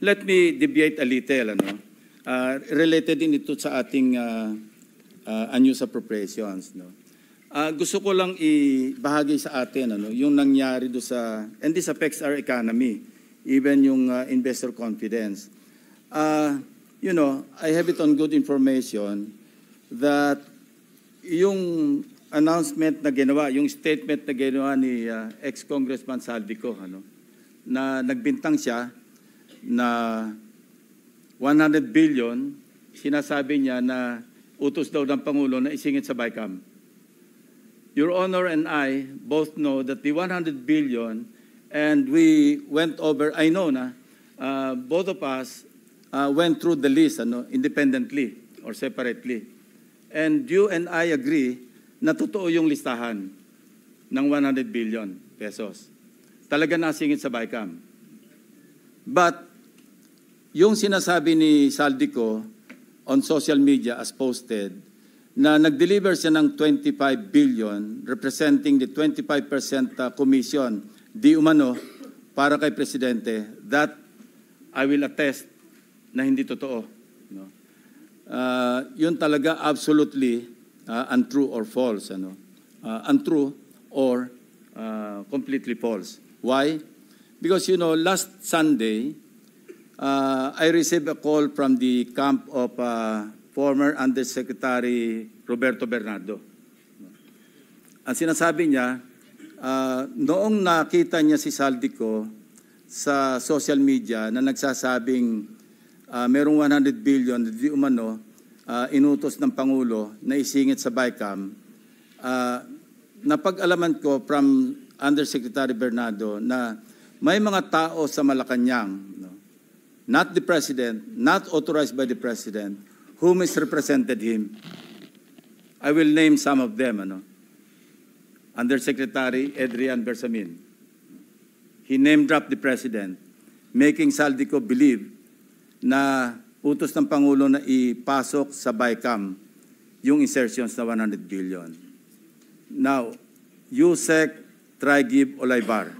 let me deviate a little, related din ito sa ating unused appropriations. No? Gusto ko lang ibahagi sa atin yung nangyari do sa, and this affects our economy, even yung investor confidence. You know, I have it on good information that yung announcement na ginawa, yung statement na ginawa ni ex-Congressman Saldico, na nagbintang siya na 100 billion, sinasabi niya na utos daw ng Pangulo na isingit sa BICAM. Your Honor and I both know that the 100 billion, and we went over, I know na, both of us went through the list independently or separately. And you and I agree na totoo yung listahan ng 100 billion pesos. Talaga nasingit sa BICAM. But yung sinasabi ni Saldico on social media as posted, na nag-deliver siya ng 25 billion representing the 25% commission di umano para kay Presidente, that I will attest na hindi totoo. No? Yun talaga absolutely untrue or false. Untrue or completely false. Why? Because, you know, last Sunday, I received a call from the camp of former Undersecretary Roberto Bernardo. Ang sinasabi niya, noong nakita niya si Saldico sa social media na nagsasabing merong 100 billion di umano inutos ng Pangulo na isingit sa BICAM, napag-alaman ko from Undersecretary Bernardo na may mga tao sa Malacanang, not the President, not authorized by the President, who misrepresented him. I will name some of them. Undersecretary Adrian Bersamin. He name-dropped the President, making Saldico believe na utos ng Pangulo na ipasok sa BICAM yung insertions na 100 billion. Now, Yusek Trigib Olaybar.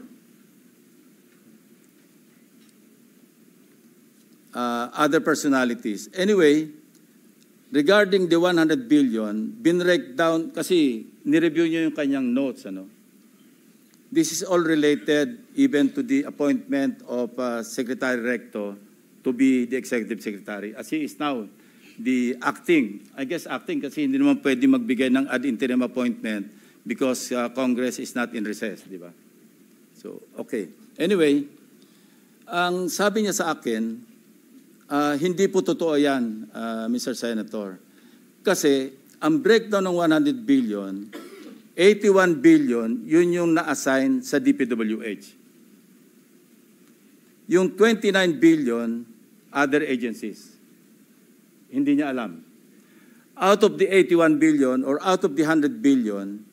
Other personalities. Anyway, regarding the 100 billion, binrake down, kasi nireview niyo yung kanyang notes. This is all related even to the appointment of Secretary Recto to be the Executive Secretary. As he is now the acting, I guess acting kasi hindi naman pwede magbigay ng ad interim appointment because Congress is not in recess, di ba? So, okay. Anyway, ang sabi niya sa akin, hindi po totoo yan, Mr. Senator. Kasi ang breakdown ng 100 billion, 81 billion, yun yung na-assign sa DPWH. Yung 29 billion, other agencies. Hindi niya alam. Out of the 81 billion or out of the 100 billion,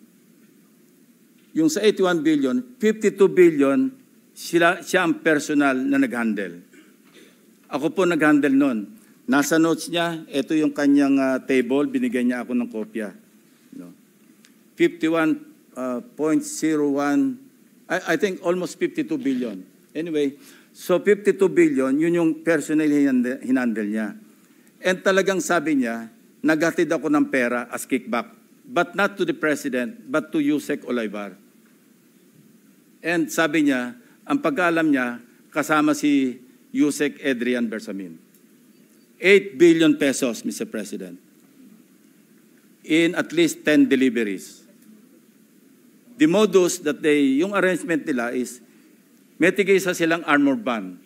yung sa 81 billion, 52 billion, siya ang personal na nag-handle. Ako po nag-handle nun. Nasa notes niya, ito yung kanyang table, binigyan niya ako ng kopya. 51.01, I think almost 52 billion. Anyway, so 52 billion, yun yung personal hinandle niya. And talagang sabi niya, naghatid ako ng pera as kickback. But not to the President, but to Yusek Olaybar. And sabi niya, ang pag-alam niya, kasama si Yusek Adrian Bersamin. 8 billion pesos, Mr. President, in at least 10 deliveries. The modus that yung arrangement nila is, may tigisa silang armored van.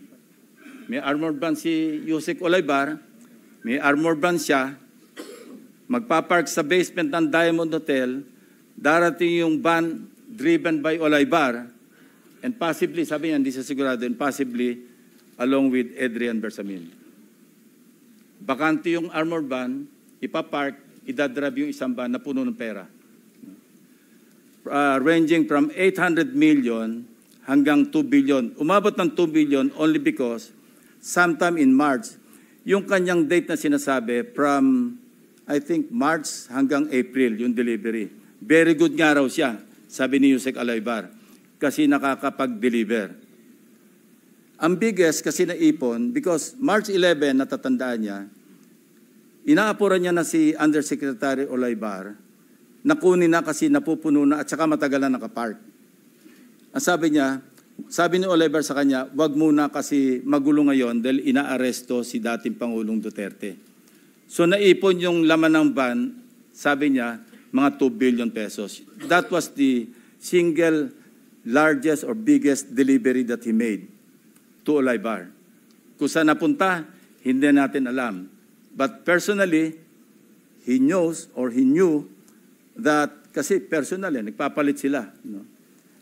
May armored van si Yusek Olaybar, may armored van siya, magpapark sa basement ng Diamond Hotel, darating yung van driven by Olaybar, and possibly, sabi niya, hindi siya sigurado, and possibly, along with Adrian Bersamin. Bakante yung armored van, ipapark, idadrive yung isang van na puno ng pera. Ranging from 800 million hanggang 2 billion. Umabot ng 2 billion only because sometime in March, yung kanyang date na sinasabi from, I think, March hanggang April, yung delivery. Very good nga raw siya, sabi ni Yusek Olaybar, kasi nakakapag-deliver. Ang biggest kasi naipon, because March 11, natatandaan niya, inaapuran niya na si Undersecretary Olaybar, nakunin na kasi napupuno na at saka matagal na nakapark. Ang sabi ni Olaybar sa kanya, wag muna kasi magulo ngayon dahil inaaresto si dating Pangulong Duterte. So naipon yung laman ng van, sabi niya, mga 2 billion pesos. That was the single largest or biggest delivery that he made to Olaybar. Kung saan napunta, hindi natin alam. But personally, he knows or he knew that, kasi personally, nagpapalit sila,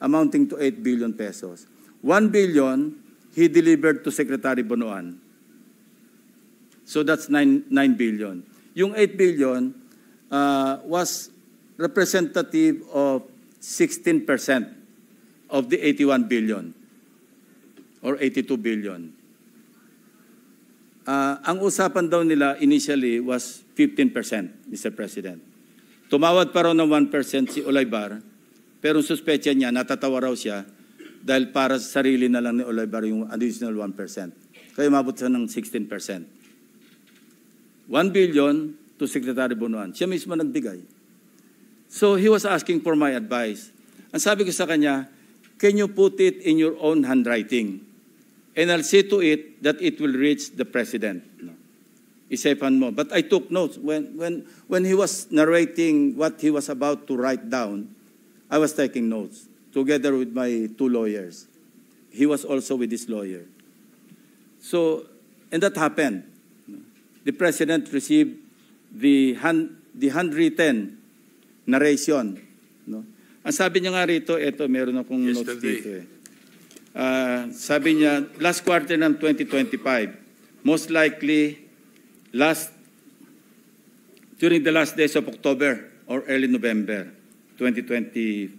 amounting to 8 billion pesos. 1 billion, he delivered to Secretary Bonoan. So that's 9 billion. Yung 8 billion was representative of 16% of the 81 billion or 82 billion. Ang usapan daw nila initially was 15%, Mr. President. Tumawad pa raw ng 1% si Olaybar, pero suspecha niya, natatawa raw siya dahil para sa sarili na lang ni Olaybar yung additional 1%. Kaya umabot siya ng 16%. 1 billion to Secretary Bonoan. Siya mismo nagbigay. So he was asking for my advice. Ang sabi ko sa kanya, can you put it in your own handwriting? And I'll see to it that it will reach the President. Isipan mo. But I took notes. When he was narrating what he was about to write down, I was taking notes together with my 2 lawyers. He was also with his lawyer. So, and that happened. The President received the handwritten narration. Ang sabi niya nga rito, eto, meron akong notes dito eh. Sabi niya, last quarter ng 2025, most likely during the last days of October or early November 2020,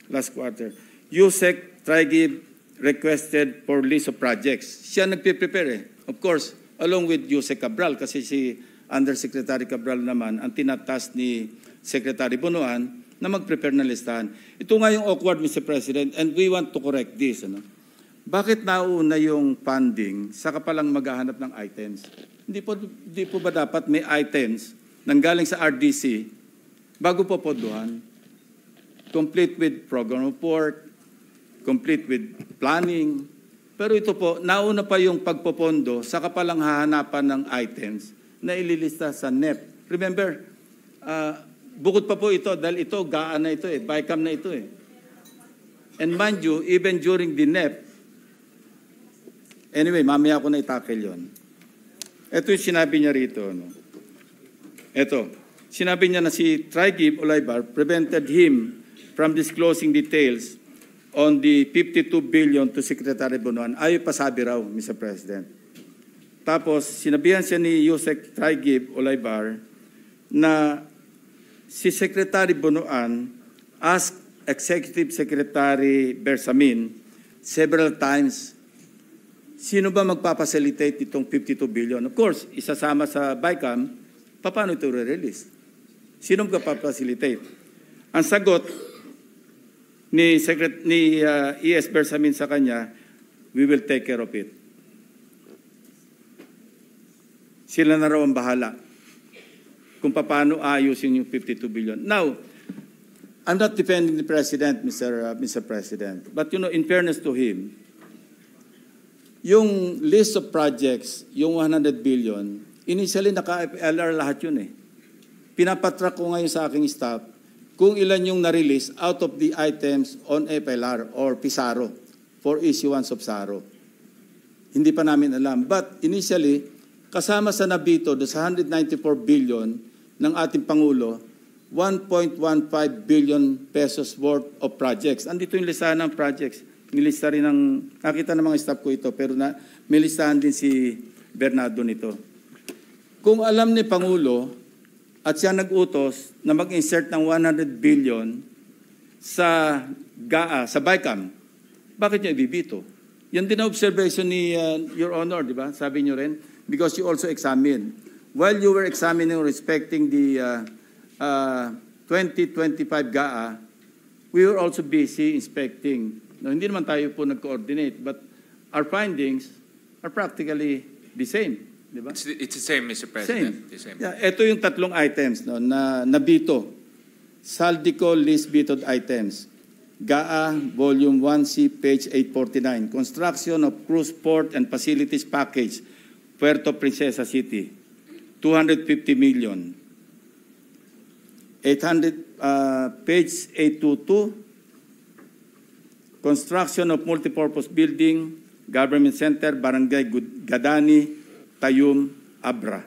last quarter, USEC Trigib requested for list of projects. Siya nagpe-prepare eh. Of course, along with USEC Cabral, kasi si Undersecretary Cabral naman ang tinatas ni Secretary Bonoan na mag-prepare ng listahan. Ito nga yung awkward, Mr. President, and we want to correct this. Bakit nauna yung funding saka palang maghahanap ng items? Hindi po ba dapat may items nanggaling sa RDC bago po podohan? Complete with program report, complete with planning. Pero ito po, nauna pa yung pagpopondo saka palang hahanapan ng items na ililista sa NEP. Remember, bukod pa po ito, dahil ito, GAA na ito BICAM na ito And mind you, even during the NEP, anyway, mamaya ko na itackle yun. Ito yung sinabi niya rito. Ito, sinabi niya na si Trigib Olaybar prevented him from disclosing details on the 52 billion to Secretary Bonoan. Ayaw pasabi raw, Mr. President. Tapos, sinabihan siya ni Yusek Trigib Olaybar na si Secretary Bonoan asked Executive Secretary Bersamin several times, sino ba magpapacilitate itong 52 billion? Of course, isasama sa BICAM, paano ito re-release? Sino magpapacilitate? Ang sagot ni ES Bersamin sa kanya, we will take care of it. Sila na raw ang bahala kung paano ayusin yung 52 billion. Now, I'm not defending the President, Mr. President. But in fairness to him, yung list of projects, yung 100 billion, initially naka-FLR lahat yun Pinapatrack ko ngayon sa aking staff kung ilan yung na-release out of the items on FLR or PISARO for issuance of SARO. Hindi pa namin alam. But initially, kasama sa nabito do sa 194 billion ng ating Pangulo, 1.15 billion pesos worth of projects. Andito yung listahan ng projects. Nilista rin nakita ng mga staff ko ito, pero may listahan din si Bernardo nito. Kung alam ni Pangulo at siya nag-utos na mag-insert ng 100 billion sa GAA, sa BICAM, bakit niya ibibito? Yan din ang observation ni Your Honor, di ba? Sabi niyo rin, because you also examined. While you were examining respecting the 2025 GAA, we were also busy inspecting. No, hindi naman tayo po nag-coordinate, but our findings are practically the same. Di ba? It's the same, Mr. President. The same. Yeah, ito yung tatlong items no, na nabito. Saldico list vetoed items. GAA Volume 1C, page 849. Construction of cruise port and facilities package, Puerto Princesa City. 250 million. 800, page 822. Construction of multipurpose building, Government Center, Barangay Gadani, Tayum, Abra.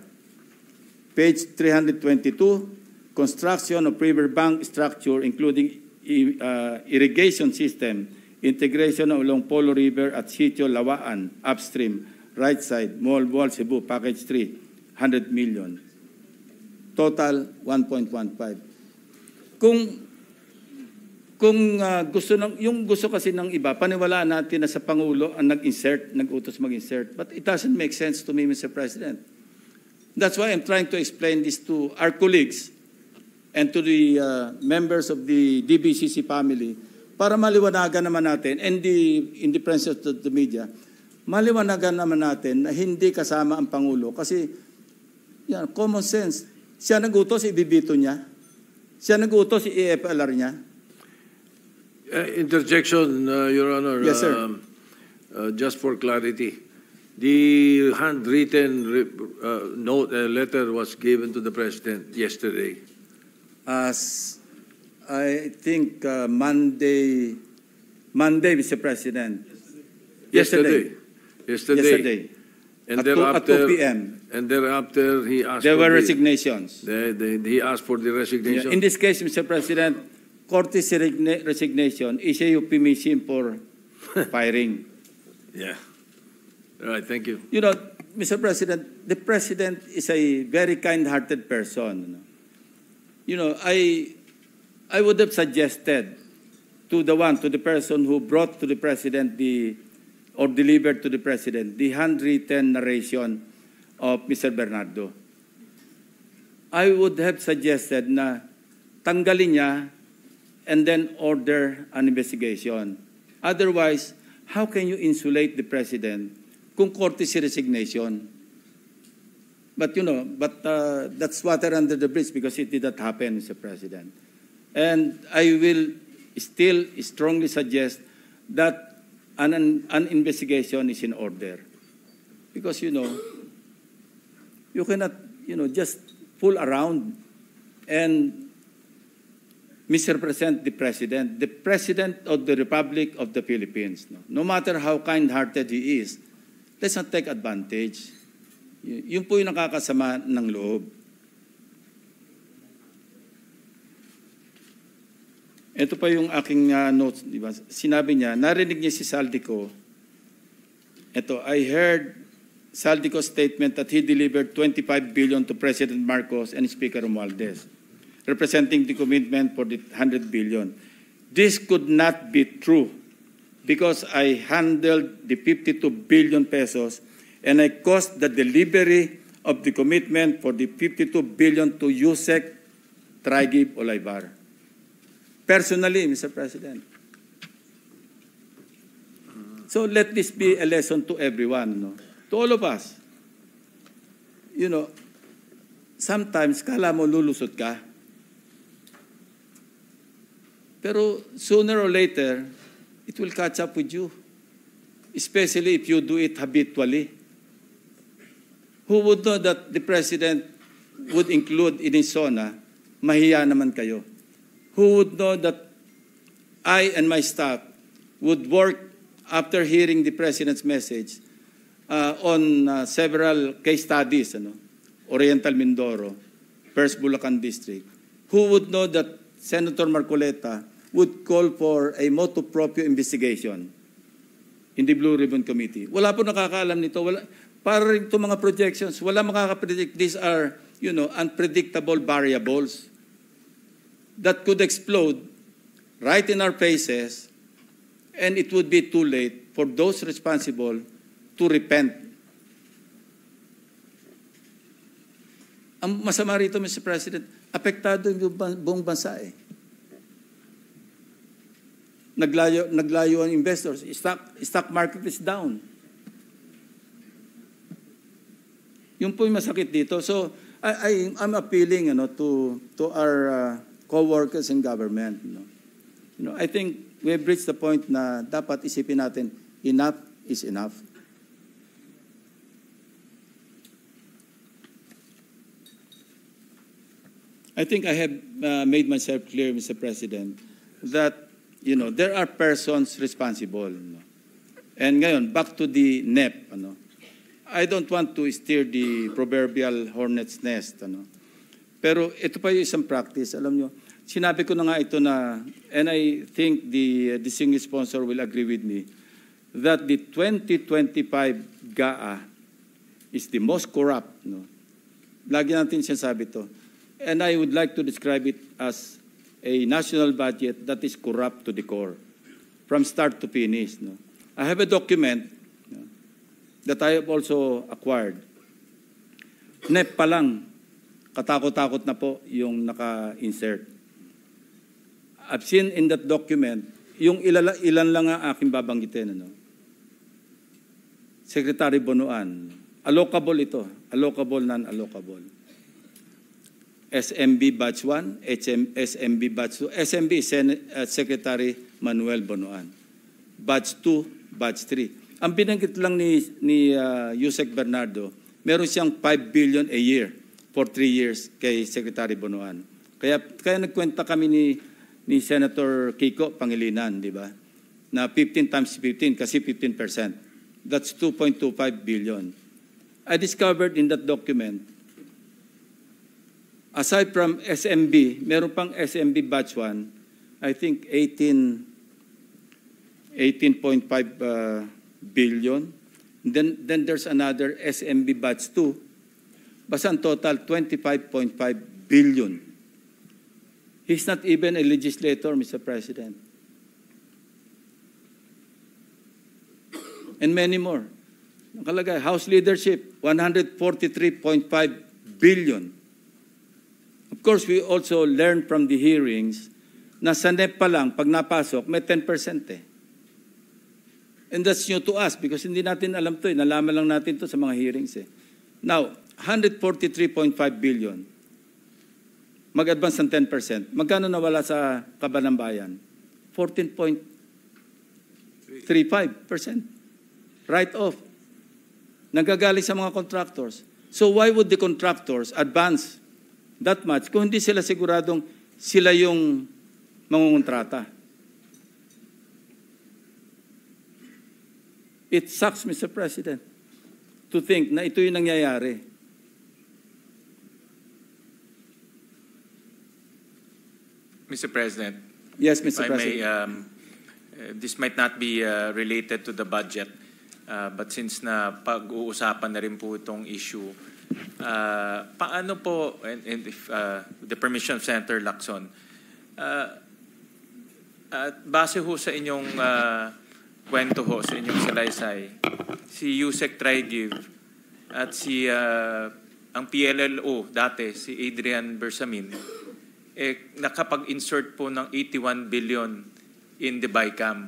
Page 322, construction of riverbank structure including irrigation system, integration along Polo River at Sitio Lawaan, upstream, right side, Mall Wall, Cebu, package 3, 100 million. Total, 1.15. Kung yung gusto kasi ng iba, paniwalaan natin na sa Pangulo ang nag-utos mag-insert. But it doesn't make sense to me, Mr. President. That's why I'm trying to explain this to our colleagues and to the members of the DBCC family para maliwanagan naman natin, and in the presence of the media, maliwanagan naman natin na hindi kasama ang Pangulo. Kasi, yan, common sense. Siya nag-utos, ibibito niya. Siya nag-utos, i-EFLR niya. Interjection, Your Honor. Yes, sir. Just for clarity, the handwritten note, letter was given to the President yesterday. As I think Monday, Mr. President. Yesterday. And at 2 p.m. And thereafter, he asked there for were resignations. He asked for the resignation. In this case, Mr. President, courtesy resignation is a euphemism for firing. Yeah. All right, thank you. You know, Mr. President, the President is a very kind-hearted person. You know, I would have suggested to the person who brought to the President or delivered to the President the handwritten narration of Mr. Bernardo. I would have suggested na tanggalin niya and then order an investigation. Otherwise, how can you insulate the President kung courtesy resignation? But you know, that's water under the bridge because it did not happen, Mr. President. And I will still strongly suggest that an investigation is in order. Because, you know, you cannot, you know, just fool around and misrepresent the President of the Republic of the Philippines. No matter how kind-hearted he is, let's not take advantage. Yun po yung nakakasama ng loob. Ito pa yung aking notes, di ba? Sinabi niya, narinig niya si Saldico. Ito, I heard Saldico's statement that he delivered 25 billion to President Marcos and Speaker Romualdez, representing the commitment for the 100 billion. This could not be true because I handled the 52 billion pesos and I caused the delivery of the commitment for the 52 billion to Yusek Traigib Olaybar. Personally, Mr. President. So let this be a lesson to everyone, no? To all of us. You know, sometimes kala mo lulusot ka. Pero sooner or later, it will catch up with you. Especially if you do it habitually. Who would know that the President would include in his SONA, mahiya naman kayo? Who would know that I and my staff would work after hearing the President's message on several case studies, Oriental Mindoro, First Bulacan District? Who would know that Senator Marcoleta would call for a motu proprio investigation in the Blue Ribbon Committee? Wala po nakakaalam nito. Para rin itong mga projections, wala makakapredict. These are, you know, unpredictable variables that could explode right in our faces, and it would be too late for those responsible to repent. Ang masama rito, Mr. President, apektado yung buong bansa eh. naglayo ang investors. Stock market is down. Yun po yung masakit dito. So, I'm appealing to our co-workers in government. I think we have reached the point na dapat isipin natin, enough is enough. I think I have made myself clear, Mr. President, that there are persons responsible. And ngayon, back to the NEP. I don't want to steer the proverbial hornet's nest. Pero ito pa yung isang practice. Alam nyo, sinabi ko na nga ito na, and I think the distinguished sponsor will agree with me, that the 2025 GAA is the most corrupt. Lagi natin sinasabi ito. And I would like to describe it as a national budget that is corrupt to the core, from start to finish. I have a document that I have also acquired. NEP pa lang, katakot-takot na po yung naka-insert. I've seen in that document, yung ilan lang ang aking babanggitin. Secretary Bonoan, allocable ito, allocable, non-allocable. SMB Batch 1, SMB Batch 2. SMB is Secretary Manuel Bonoan. Batch 2, Batch 3. Ang binanggit lang ni Yusek Bernardo, meron siyang 5 billion a year for 3 years kay Secretary Bonoan. Kaya nagkwenta kami ni Senator Kiko Pangilinan, di ba? Na 15 times 15 kasi 15%. That's 2.25 billion. I discovered in that document, aside from SMB, meron pang SMB Batch 1, I think 18.5 billion. Then there's another SMB Batch 2. Basta ang total, 25.5 billion. He's not even a legislator, Mr. President. And many more. Nakalagay, House Leadership, 143.5 billion. Of course, we also learned from the hearings na sa NEP pa lang, pag napasok, may 10% eh. And that's new to us because hindi natin alam to eh. Nalaman lang natin to sa mga hearings eh. Now, 143.5 billion. Mag-advance ng 10%. Magkano nawala sa Kaban ng Bayan? 14.35%. Write-off. Nagagaling sa mga contractors. So why would the contractors advance that much kung hindi sila siguradong sila yung mangungontrata? It sucks, Mr. President, to think na ito yung nangyayari. Mr. President. Yes, Mr. If I may, President. this might not be related to the budget, but since na pag-uusapan na rin po itong issue, paano po, and if the permission of Senator Lacson, base ho sa inyong kwento ho, sa inyong salaysay, si Yusek Trigive at si ang PLLO dati, si Adrian Bersamin, nakapag-insert po ng 81 billion in the BICAM.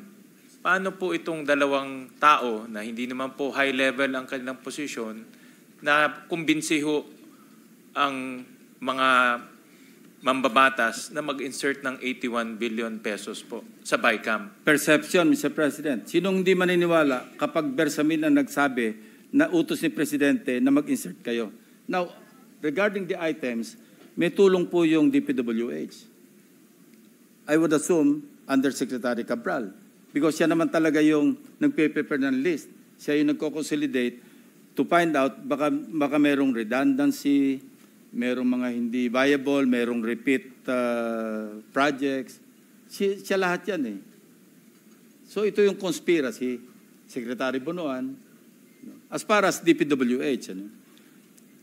Paano po itong dalawang tao na hindi naman po high level ang kanilang posisyon na kumbinsi ho ang mga mambabatas na mag-insert ng 81 billion pesos po sa BICAM? Perception, Mr. President. Sinong hindi maniniwala kapag Bersamin ang nagsabi na utos ni Presidente na mag-insert kayo? Now, regarding the items, may tulong po yung DPWH. I would assume under Secretary Cabral because siya naman talaga yung nagpe-prepare ng list. Siya yung nagko-consolidate to find out baka merong redundancy, merong mga hindi viable, merong repeat projects. Siya lahat yan eh. So ito yung conspiracy, Secretary Bonoan, as far as DPWH.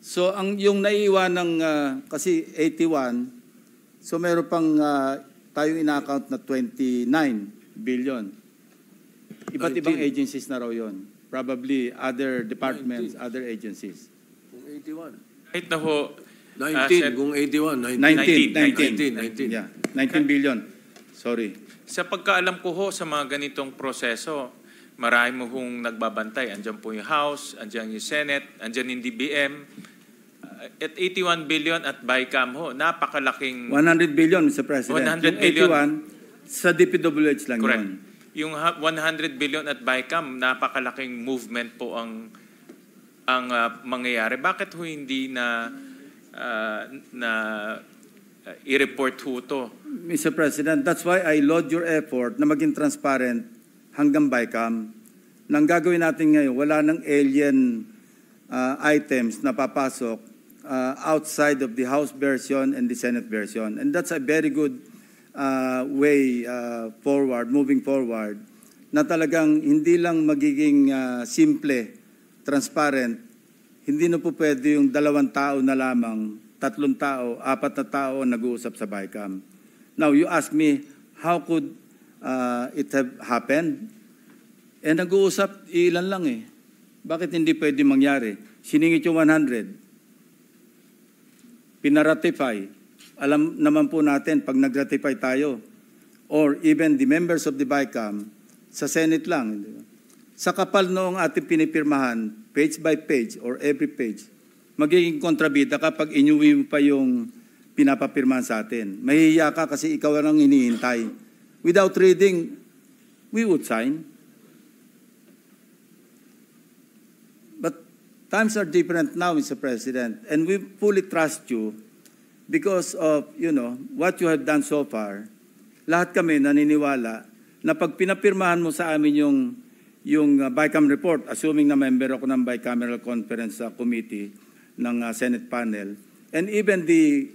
So yung naiiwan ng, kasi 81, so meron pang tayong ina-account na 29 billion. Iba't ibang agencies na raw yun. Probably other departments, 19. Other agencies. Kung 81. Kahit na ho, 19, kung 81, 19. Yeah, 19 billion. Sorry. Sa pagkaalam ko ho sa mga ganitong proseso, marami mo hong nagbabantay. Andiyan po yung House, andiyan yung Senate, andiyan yung DBM. At 81 billion at BICAM ho, napakalaking... 100 billion, Mr. President. 100 billion. Yung 81, sa DPWH lang Correct. yun. Yung 100 billion at BICAM, napakalaking movement po ang mangyayari. Bakit ho hindi na i-report ho to? Mr. President, that's why I laud your effort na maging transparent hanggang BICAM. Nang gagawin natin ngayon, wala ng alien items na papasok outside of the House version and the Senate version. And that's a very good way forward, moving forward, na talagang hindi lang magiging simple, transparent, hindi na po pwede yung 2 tao na lamang, 3 tao, 4 na tao nag-uusap sa BICAM. Now, you ask me, how could it have happened? Nag-uusap, ilan lang eh. Bakit hindi pwede mangyari? Siningit yung 100. Pinaratify. Alam naman po natin, pag nag-ratify tayo, or even the members of the BICAM, sa Senate lang. Sa kapal noong ating pinipirmahan, page by page or every page, magiging kontrabida kapag inyuwi mo pa yung pinapapirmahan sa atin. Mahihiya ka kasi ikaw lang hinihintay. Without reading, we would sign. But times are different now, Mr. President, and we fully trust you because of, what you have done so far. Lahat kami naniniwala na pag pinapirmahan mo sa amin yung BICAM report, assuming na member ako ng Bicameral Conference Committee ng Senate panel, and even the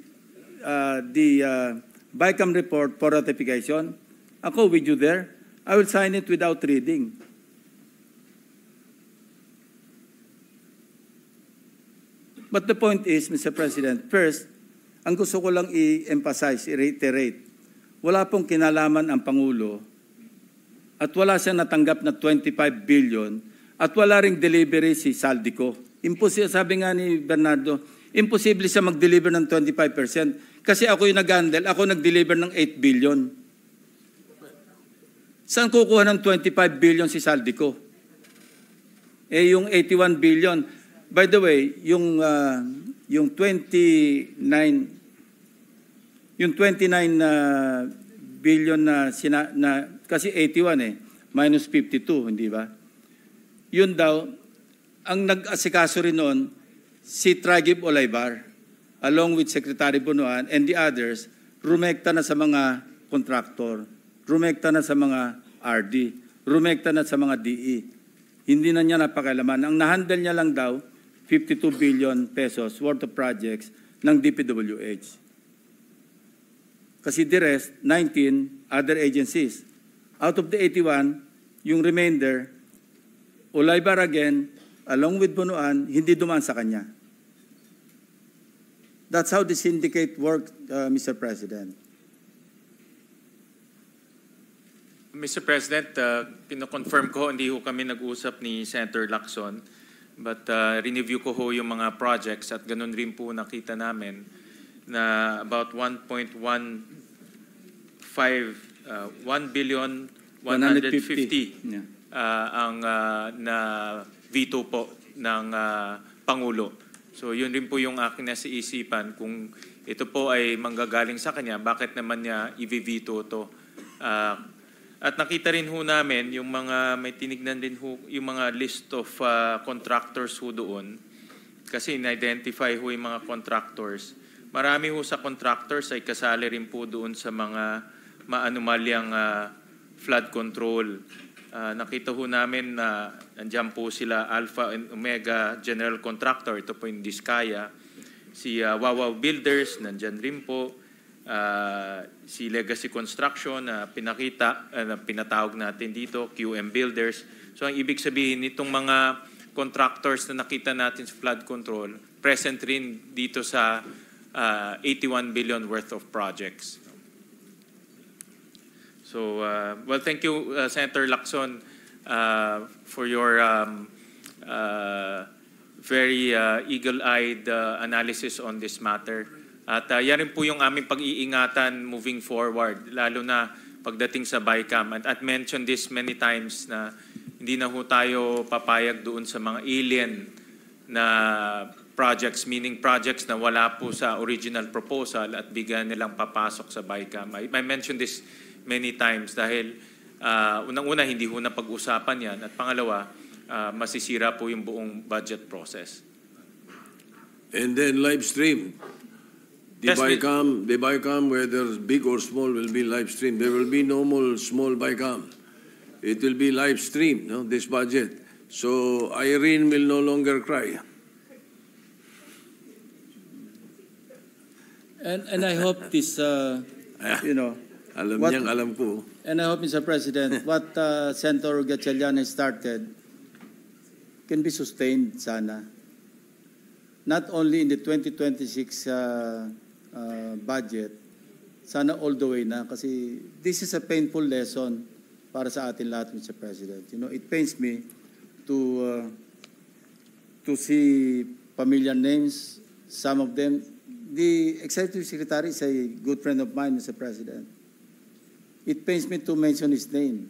BICAM report for ratification, ako with you there, I will sign it without reading. But the point is, Mr. President, first, ang gusto ko lang i-emphasize, i-reiterate, wala pong kinalaman ang Pangulo at wala siyang natanggap na 25 billion at wala ring delivery si Saldico. Imposible, sabi nga ni Bernardo, imposible siya mag-deliver ng 25% kasi ako yung nag-handle, ako nag-deliver ng 8 billion. Saan kukuha ng 25 billion si Saldico? Yung 81 billion, by the way, yung 29 billion na kasi 81 minus 52, hindi ba? Yun daw, ang nag-asikaso rin noon, si Tragib Olaybar, along with Secretary Bunuan and the others, rumekta na sa mga kontraktor, rumekta na sa mga RD, rumekta na sa mga DE. Hindi na niya napakailaman. Ang nahandle niya lang daw, 52 billion pesos worth of projects ng DPWH. Kasi the rest, 19 other agencies. Out of the 81, yung remainder, Olaybar again, along with Bunuan, hindi dumaan sa kanya. That's how the syndicate worked, Mr. President. Mr. President, kino-confirm ko, hindi ho kami nag-usap ni Senator Lacson. But review ko ho yung mga projects at ganun rin po nakita namin na about 1.1 billion 150 Yeah. ang na veto po ng Pangulo. So yun rin po yung akin na isipan kung ito po ay manggagaling sa kanya, bakit naman niya i-veto to? At nakita rin ho namin yung mga, may tinignan din ho yung mga list of contractors ho doon. Kasi in-identify ho yung mga contractors. Marami ho sa contractors ay kasali rin po doon sa mga maanumalyang flood control. Nakita ho namin na nandiyan po sila Alpha and Omega General Contractor, ito po yung Diskaya. Si Wawaw Builders, nandiyan rin po. Si Legacy Construction na pinatawag natin dito, QM Builders. So ang ibig sabihin nitong mga contractors na nakita natin sa flood control, present rin dito sa 81 billion worth of projects. So, well, thank you, Senator Lacson, for your very eagle-eyed analysis on this matter. At yan rin po yung aming pag-iingatan moving forward, lalo na pagdating sa BICAM. At mentioned this many times na hindi na ho tayo papayag doon sa mga alien na projects, meaning projects na wala po sa original proposal at bigyan nilang papasok sa BICAM. I mentioned this many times dahil unang-una hindi ho na pag-usapan yan at pangalawa, masisira po yung buong budget process. And then live stream. The Yes, BICAM, whether big or small, will be live stream. There will be no more small BICAM. It will be live stream, no, this budget. So Irene will no longer cry. And I hope this, you know, Alam What- niyang alam ko. and I hope, Mr. President, what Senator Gatchalian has started can be sustained sana. Not only in the 2026 budget, sana all the way na. Kasi this is a painful lesson para sa atin lahat, Mr. President. You know, it pains me to see familiar names, some of them. The Executive Secretary is a good friend of mine, Mr. President. It pains me to mention his name.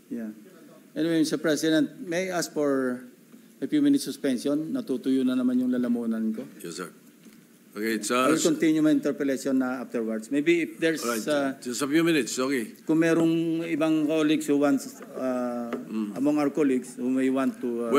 Yeah. Anyway, Mr. President, may I ask for a few minutes suspension? Natutuyo na naman yung lalamunan ko. Yes, sir. Okay, it's I will continue my interpellation na afterwards. Maybe if there's, all right, just a few minutes, okay. kung merong ibang colleagues who wants, among our colleagues who may want to